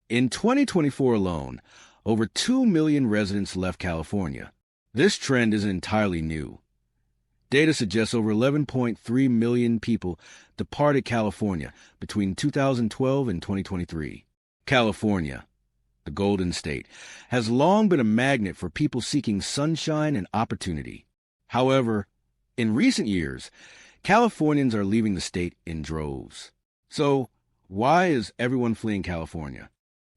In 2024 alone, over 2 million residents left California. This trend isn't entirely new. Data suggests over 11.3 million people departed California between 2012 and 2023. California, the Golden State, has long been a magnet for people seeking sunshine and opportunity. However, in recent years, Californians are leaving the state in droves. So, why is everyone fleeing California?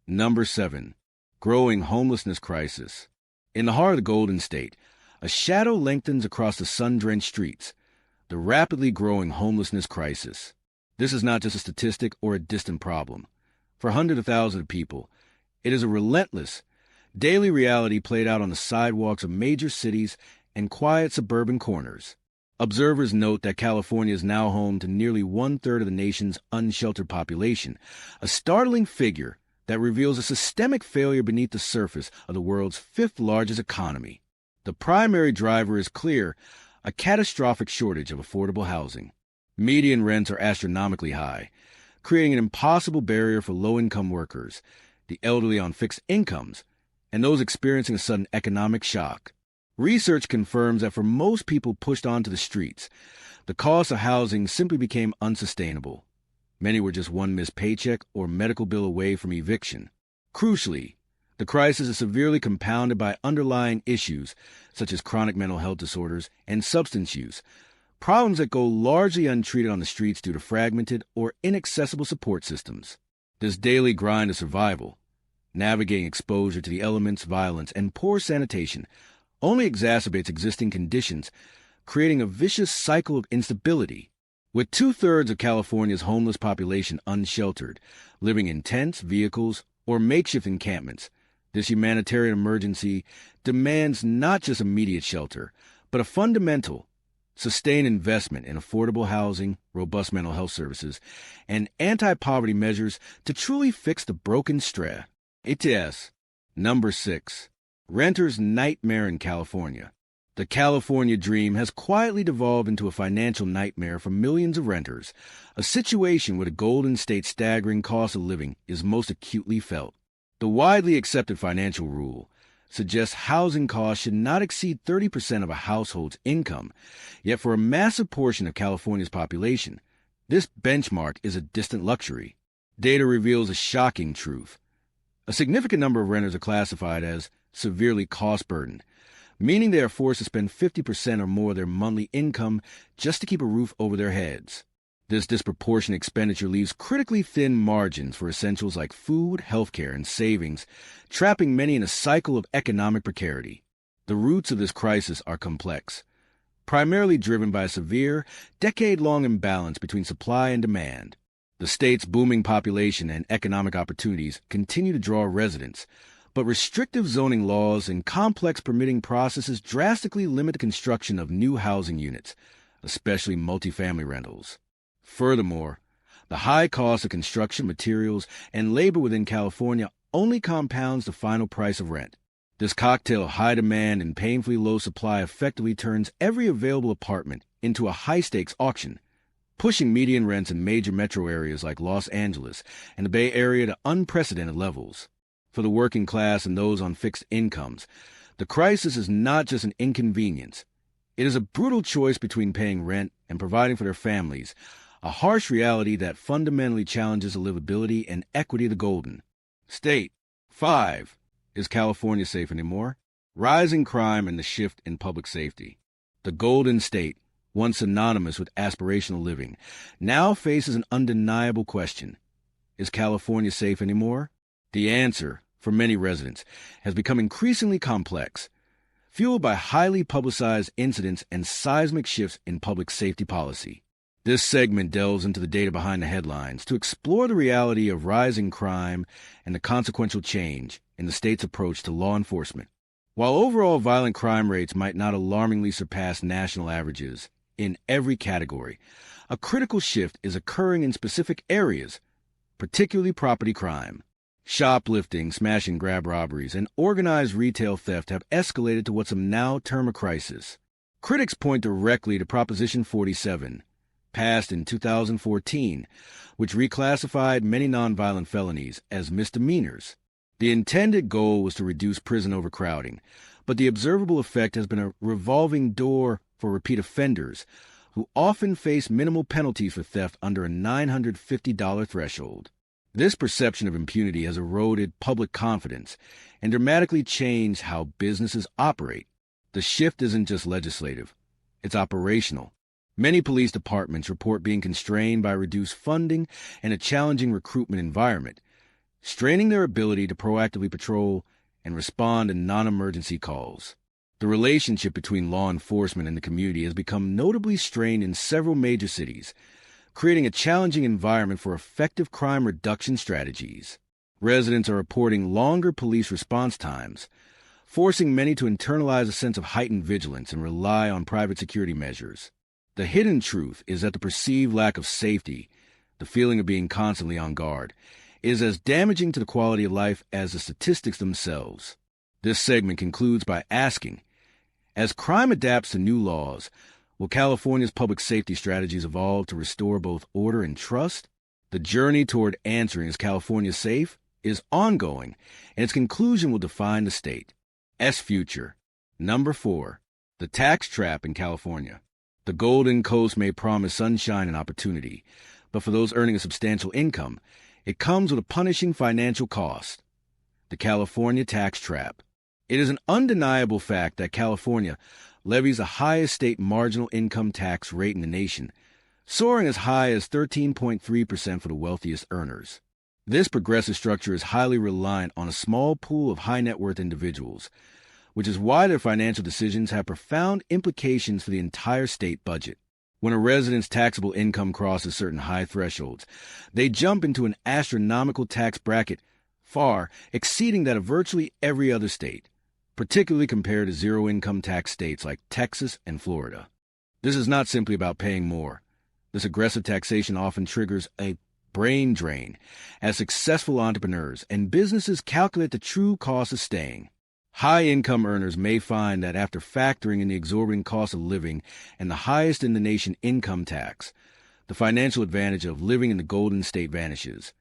Number 7. Growing homelessness crisis. In the heart of the Golden State, a shadow lengthens across the sun-drenched streets, the rapidly growing homelessness crisis. This is not just a statistic or a distant problem. For hundreds of thousands of people, it is a relentless, daily reality played out on the sidewalks of major cities and quiet suburban corners. Observers note that California is now home to nearly one-third of the nation's unsheltered population, a startling figure that reveals a systemic failure beneath the surface of the world's fifth-largest economy. The primary driver is clear: a catastrophic shortage of affordable housing. Median rents are astronomically high, creating an impossible barrier for low-income workers, the elderly on fixed incomes, and those experiencing a sudden economic shock. Research confirms that for most people pushed onto the streets, the cost of housing simply became unsustainable. Many were just one missed paycheck or medical bill away from eviction. Crucially, the crisis is severely compounded by underlying issues such as chronic mental health disorders and substance use, problems that go largely untreated on the streets due to fragmented or inaccessible support systems. This daily grind of survival, navigating exposure to the elements, violence, and poor sanitation, only exacerbates existing conditions, creating a vicious cycle of instability. With 2/3 of California's homeless population unsheltered, living in tents, vehicles, or makeshift encampments, this humanitarian emergency demands not just immediate shelter, but a fundamental, sustained investment in affordable housing, robust mental health services, and anti-poverty measures to truly fix the broken strata. ETS. Number 6. Renters' nightmare in California. The California dream has quietly devolved into a financial nightmare for millions of renters, a situation where the Golden State's staggering cost of living is most acutely felt. The widely accepted financial rule suggests housing costs should not exceed 30% of a household's income, yet for a massive portion of California's population, this benchmark is a distant luxury. Data reveals a shocking truth. A significant number of renters are classified as severely cost-burdened, meaning they are forced to spend 50% or more of their monthly income just to keep a roof over their heads. This disproportionate expenditure leaves critically thin margins for essentials like food, healthcare, and savings, trapping many in a cycle of economic precarity. The roots of this crisis are complex, primarily driven by a severe, decade-long imbalance between supply and demand. The state's booming population and economic opportunities continue to draw residents, but restrictive zoning laws and complex permitting processes drastically limit the construction of new housing units, especially multifamily rentals. Furthermore, the high cost of construction materials and labor within California only compounds the final price of rent. This cocktail of high demand and painfully low supply effectively turns every available apartment into a high-stakes auction, pushing median rents in major metro areas like Los Angeles and the Bay Area to unprecedented levels. For the working class and those on fixed incomes, the crisis is not just an inconvenience. It is a brutal choice between paying rent and providing for their families, a harsh reality that fundamentally challenges the livability and equity of the Golden State. 5. Is California safe anymore? Rising crime and the shift in public safety. The Golden State, once synonymous with aspirational living, now faces an undeniable question. Is California safe anymore? The answer, for many residents, has become increasingly complex, fueled by highly publicized incidents and seismic shifts in public safety policy. This segment delves into the data behind the headlines to explore the reality of rising crime and the consequential change in the state's approach to law enforcement. While overall violent crime rates might not alarmingly surpass national averages in every category, a critical shift is occurring in specific areas, particularly property crime. Shoplifting, smash and grab robberies, and organized retail theft have escalated to what some now term a crisis. Critics point directly to Proposition 47, passed in 2014, which reclassified many nonviolent felonies as misdemeanors. The intended goal was to reduce prison overcrowding, but the observable effect has been a revolving door for repeat offenders, who often face minimal penalties for theft under a $950 threshold. This perception of impunity has eroded public confidence and dramatically changed how businesses operate. The shift isn't just legislative, it's operational. Many police departments report being constrained by reduced funding and a challenging recruitment environment, straining their ability to proactively patrol and respond to non-emergency calls. The relationship between law enforcement and the community has become notably strained in several major cities, creating a challenging environment for effective crime reduction strategies. Residents are reporting longer police response times, forcing many to internalize a sense of heightened vigilance and rely on private security measures. The hidden truth is that the perceived lack of safety, the feeling of being constantly on guard, is as damaging to the quality of life as the statistics themselves. This segment concludes by asking, as crime adapts to new laws, will California's public safety strategies evolve to restore both order and trust? The journey toward answering is California safe is ongoing, and its conclusion will define the state. Future. Number 4. The tax trap in California. The Golden Coast may promise sunshine and opportunity, but for those earning a substantial income, it comes with a punishing financial cost. The California tax trap. It is an undeniable fact that California levies the highest state marginal income tax rate in the nation, soaring as high as 13.3% for the wealthiest earners. This progressive structure is highly reliant on a small pool of high-net-worth individuals, which is why their financial decisions have profound implications for the entire state budget. When a resident's taxable income crosses certain high thresholds, they jump into an astronomical tax bracket, far exceeding that of virtually every other state, particularly compared to zero-income tax states like Texas and Florida. This is not simply about paying more. This aggressive taxation often triggers a brain drain as successful entrepreneurs and businesses calculate the true cost of staying. High-income earners may find that after factoring in the exorbitant cost of living and the highest in the nation income tax, the financial advantage of living in the Golden State vanishes,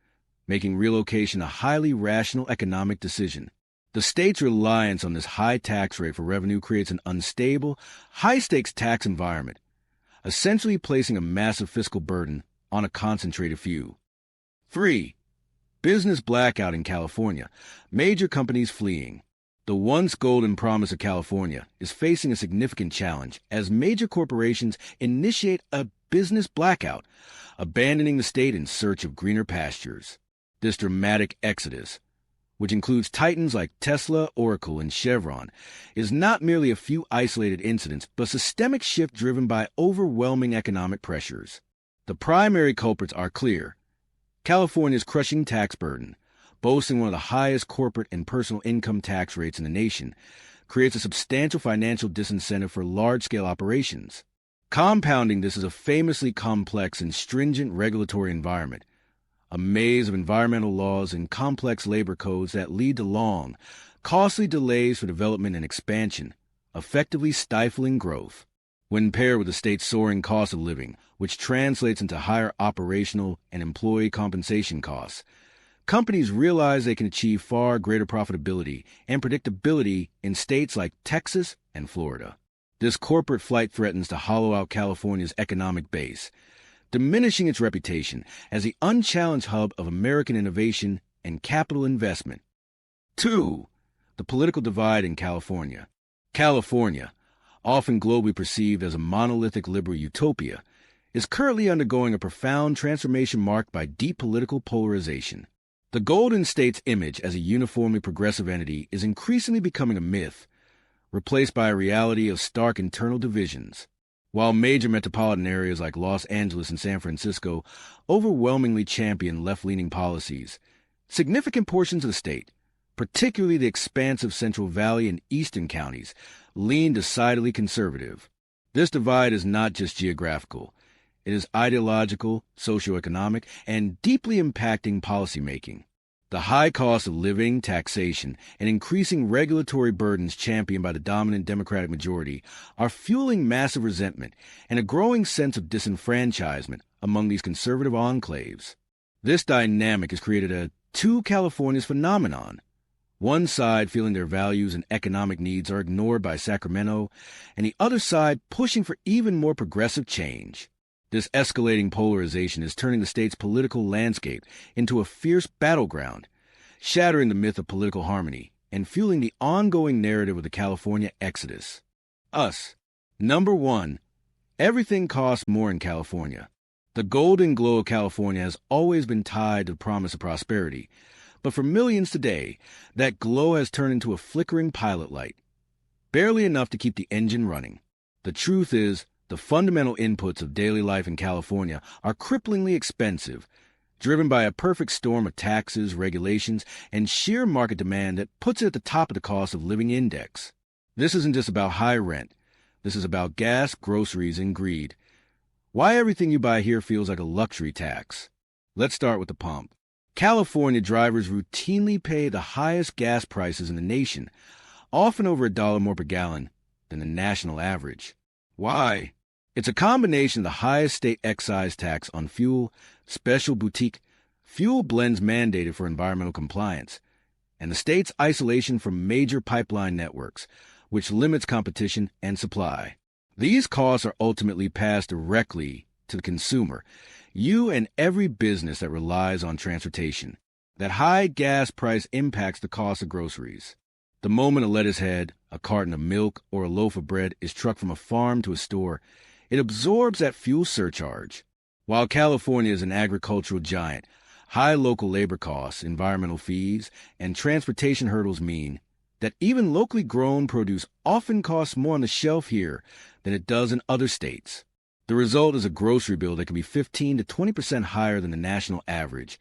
making relocation a highly rational economic decision. The state's reliance on this high tax rate for revenue creates an unstable, high-stakes tax environment, essentially placing a massive fiscal burden on a concentrated few. 3. Business blackout in California. Major companies fleeing. The once golden promise of California is facing a significant challenge as major corporations initiate a business blackout, abandoning the state in search of greener pastures. This dramatic exodus, which includes titans like Tesla, Oracle, and Chevron, is not merely a few isolated incidents, but a systemic shift driven by overwhelming economic pressures. The primary culprits are clear. California's crushing tax burden, boasting one of the highest corporate and personal income tax rates in the nation, creates a substantial financial disincentive for large-scale operations. Compounding this is a famously complex and stringent regulatory environment, a maze of environmental laws and complex labor codes that lead to long, costly delays for development and expansion, effectively stifling growth. When paired with the state's soaring cost of living, which translates into higher operational and employee compensation costs, companies realize they can achieve far greater profitability and predictability in states like Texas and Florida. This corporate flight threatens to hollow out California's economic base, diminishing its reputation as the unchallenged hub of American innovation and capital investment. 2. The political divide in California. California, often globally perceived as a monolithic liberal utopia, is currently undergoing a profound transformation marked by deep political polarization. The Golden State's image as a uniformly progressive entity is increasingly becoming a myth, replaced by a reality of stark internal divisions. While major metropolitan areas like Los Angeles and San Francisco overwhelmingly champion left-leaning policies, significant portions of the state, particularly the expansive Central Valley and eastern counties, lean decidedly conservative. This divide is not just geographical. It is ideological, socioeconomic, and deeply impacting policymaking. The high cost of living, taxation, and increasing regulatory burdens championed by the dominant Democratic majority are fueling massive resentment and a growing sense of disenfranchisement among these conservative enclaves. This dynamic has created a two Californias phenomenon. One side feeling their values and economic needs are ignored by Sacramento, and the other side pushing for even more progressive change. This escalating polarization is turning the state's political landscape into a fierce battleground, shattering the myth of political harmony and fueling the ongoing narrative of the California exodus. Us. Number 1. Everything costs more in California. The golden glow of California has always been tied to the promise of prosperity, but for millions today, that glow has turned into a flickering pilot light, barely enough to keep the engine running. The truth is, the fundamental inputs of daily life in California are cripplingly expensive, driven by a perfect storm of taxes, regulations, and sheer market demand that puts it at the top of the cost of living index. This isn't just about high rent. This is about gas, groceries, and greed. Why everything you buy here feels like a luxury tax. Let's start with the pump. California drivers routinely pay the highest gas prices in the nation, often over $1 more per gallon than the national average. Why? It's a combination of the highest state excise tax on fuel, special boutique fuel blends mandated for environmental compliance, and the state's isolation from major pipeline networks, which limits competition and supply. These costs are ultimately passed directly to the consumer, you and every business that relies on transportation. That high gas price impacts the cost of groceries. The moment a lettuce head, a carton of milk, or a loaf of bread is trucked from a farm to a store, it absorbs that fuel surcharge. While California is an agricultural giant, high local labor costs, environmental fees, and transportation hurdles mean that even locally grown produce often costs more on the shelf here than it does in other states. The result is a grocery bill that can be 15 to 20% higher than the national average,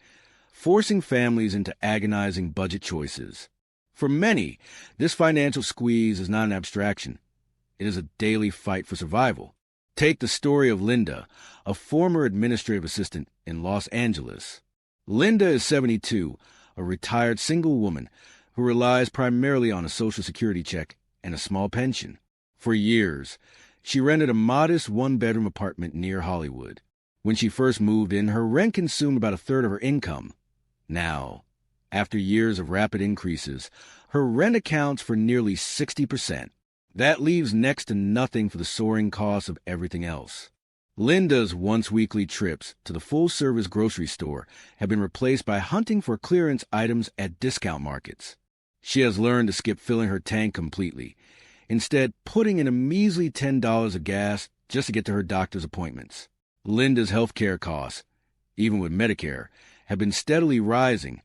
forcing families into agonizing budget choices. For many, this financial squeeze is not an abstraction. It is a daily fight for survival. Take the story of Linda, a former administrative assistant in Los Angeles. Linda is 72, a retired single woman who relies primarily on a Social Security check and a small pension. For years, she rented a modest one-bedroom apartment near Hollywood. When she first moved in, her rent consumed about a third of her income. Now, after years of rapid increases, her rent accounts for nearly 60%. That leaves next to nothing for the soaring costs of everything else. Linda's once-weekly trips to the full-service grocery store have been replaced by hunting for clearance items at discount markets. She has learned to skip filling her tank completely, instead putting in a measly $10 of gas just to get to her doctor's appointments. Linda's health care costs, even with Medicare, have been steadily rising,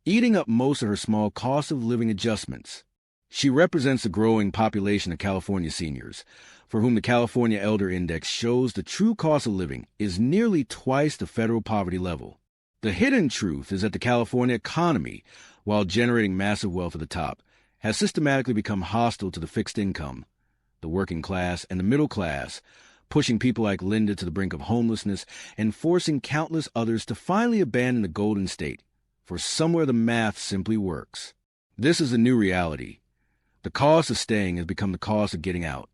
eating up most of her small cost of living adjustments. She represents the growing population of California seniors, for whom the California Elder Index shows the true cost of living is nearly twice the federal poverty level. The hidden truth is that the California economy, while generating massive wealth at the top, has systematically become hostile to the fixed income, the working class, and the middle class, pushing people like Linda to the brink of homelessness and forcing countless others to finally abandon the Golden State, for somewhere the math simply works. This is a new reality. The cost of staying has become the cost of getting out.